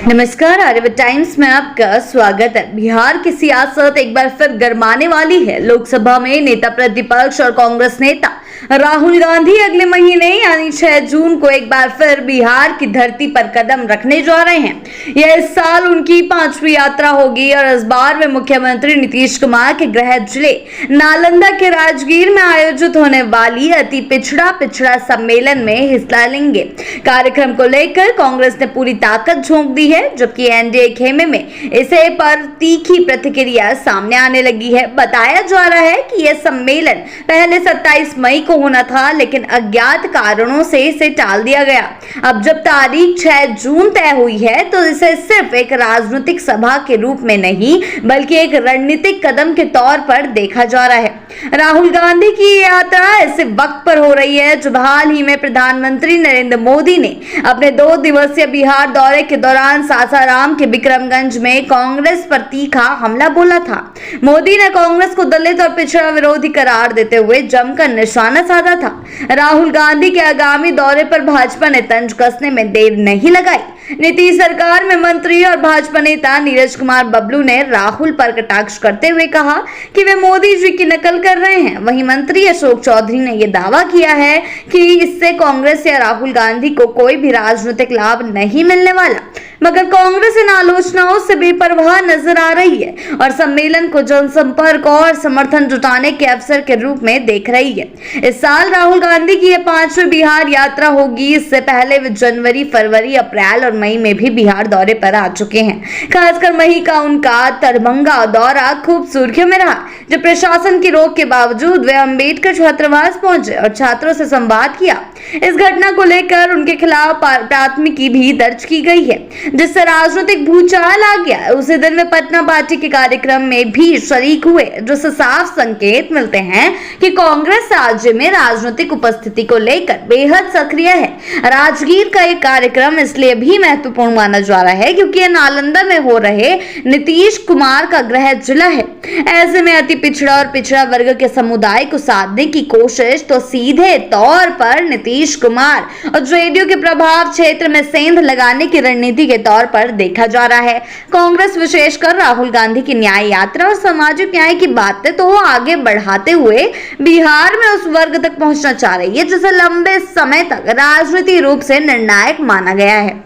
नमस्कार, आर्यभट्ट टाइम्स में आपका स्वागत है। बिहार की सियासत एक बार फिर गरमाने वाली है। लोकसभा में नेता प्रतिपक्ष और कांग्रेस नेता राहुल गांधी अगले महीने यानी 6 जून को एक बार फिर बिहार की धरती पर कदम रखने जा रहे हैं। यह इस साल उनकी 5वीं यात्रा होगी और इस बार वे मुख्यमंत्री नीतीश कुमार के गृह जिले नालंदा के राजगीर में आयोजित होने वाली अति पिछड़ा सम्मेलन में हिस्सा लेंगे। कार्यक्रम को लेकर कांग्रेस ने पूरी ताकत झोंक दी है, जबकि एनडीए खेमे में इसे पर तीखी प्रतिक्रिया सामने आने लगी है। बताया जा रहा है कि यह सम्मेलन पहले 27 मई को होना था, लेकिन अज्ञात कारणों से इसे टाल दिया गया। अब जब तारीख 6 जून तय हुई है तो इसे सिर्फ एक राजनीतिक सभा के रूप में नहीं बल्कि एक रणनीतिक कदम के तौर पर देखा जा रहा है। राहुल गांधी की यात्रा ऐसे वक्त पर हो रही है जब हाल ही में प्रधानमंत्री नरेंद्र मोदी ने अपने 2 दिवसीय बिहार दौरे के दौरान सासाराम के बिक्रमगंज में कांग्रेस पर तीखा हमला बोला था। मोदी ने कांग्रेस को दलित और पिछड़ा विरोधी करार देते हुए जमकर निशाना साधा था। राहुल गांधी के आगामी दौरे पर भाजपा ने तंज कसने में देर नहीं लगाई। नीतीश सरकार में मंत्री और भाजपा नेता नीरज कुमार बबलू ने राहुल पर कटाक्ष करते हुए कहा कि वे मोदी जी की नकल कर रहे हैं। वहीं मंत्री अशोक चौधरी ने यह दावा किया है कि इससे कांग्रेस या राहुल गांधी को कोई भी राजनीतिक लाभ नहीं मिलने वाला, मगर कांग्रेस इन आलोचनाओं से बेपरवाह नजर आ रही है और सम्मेलन को जनसंपर्क और समर्थन जुटाने के अवसर के रूप में देख रही है। इस साल राहुल गांधी की यह 5वीं बिहार यात्रा होगी। इससे पहले वे जनवरी, फरवरी, अप्रैल और मई में भी बिहार दौरे पर आ चुके हैं। खासकर मई का उनका दरभंगा दौरा खूब सुर्खियों में रहा, जब प्रशासन की रोक के बावजूद वे अंबेडकर छात्रावास पहुंचे और छात्रों से संवाद किया। इस घटना को लेकर उनके खिलाफ प्राथमिकी भी दर्ज की गई है, जिससे राजनीतिक भूचाल आ गया। उसी दिन वे पटना पार्टी के कार्यक्रम में भी शरीक हुए, जिससे साफ संकेत मिलते हैं कि कांग्रेस राज्य में राजनीतिक उपस्थिति को लेकर बेहद सक्रिय है। राजगीर का एक कार्यक्रम इसलिए भी महत्वपूर्ण माना जा रहा है क्योंकि यह नालंदा में हो रहे नीतीश कुमार का गृह जिला है। ऐसे में अति पिछड़ा और पिछड़ा वर्ग के समुदाय को साधने की कोशिश तो सीधे तौर पर नीतीश कुमार और जेडीयू के प्रभाव क्षेत्र में सेंध लगाने की रणनीति के तौर पर देखा जा रहा है। कांग्रेस विशेषकर राहुल गांधी की न्याय यात्रा और सामाजिक न्याय की बातें तो आगे बढ़ाते हुए बिहार में उस वर्ग तक पहुंचना चाह रही है जिसे लंबे समय तक राजनीतिक रूप से निर्णायक माना गया है।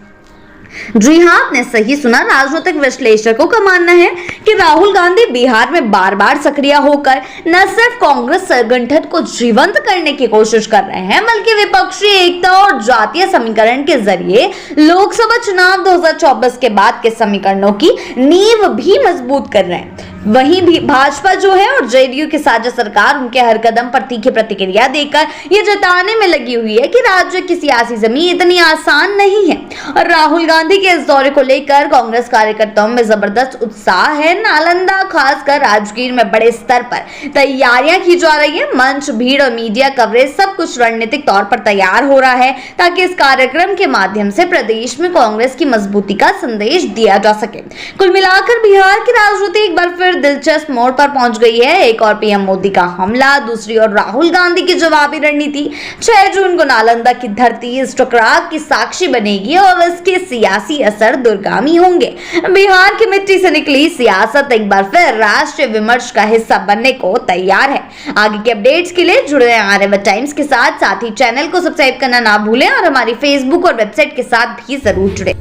जी हां, आपने सही सुना। राजनीतिक विश्लेषकों का मानना है कि राहुल गांधी बिहार में बार बार सक्रिय होकर न सिर्फ कांग्रेस संगठन को जीवंत करने की कोशिश कर रहे हैं बल्कि विपक्षी एकता और जातीय समीकरण के जरिए लोकसभा चुनाव 2024 के बाद के समीकरणों की नींव भी मजबूत कर रहे हैं। वहीं भी भाजपा जो है और जेडीयू की साझा सरकार उनके हर कदम पर तीखी प्रतिक्रिया देकर यह जताने में लगी हुई है कि राज्य की सियासी जमीन इतनी आसान नहीं है। और राहुल गांधी के इस दौरे को लेकर कांग्रेस कार्यकर्ताओं में जबरदस्त उत्साह है। नालंदा, खासकर राजगीर में बड़े स्तर पर तैयारियां की जा रही है। मंच, भीड़ और मीडिया कवरेज सब कुछ रणनीतिक तौर पर तैयार हो रहा है ताकि इस कार्यक्रम के माध्यम से प्रदेश में कांग्रेस की मजबूती का संदेश दिया जा सके। कुल मिलाकर बिहार की राजनीति एक बार फिर दिलचस्प मोड़ पर पहुंच गई है। एक और पीएम मोदी का हमला, दूसरी ओर राहुल गांधी की जवाबी रणनीति। 6 जून को नालंदा की धरती इस टकराव की साक्षी बनेगी और इसके सियासी असर दूरगामी होंगे। बिहार की मिट्टी से निकली सियासत एक बार फिर राष्ट्रीय विमर्श का हिस्सा बनने को तैयार है। आगे के अपडेट्स के लिए जुड़े रहें आर्यभट्ट टाइम्स के साथ ही चैनल को सब्सक्राइब करना ना भूलें और हमारी फेसबुक और वेबसाइट के साथ भी जरूर जुड़े।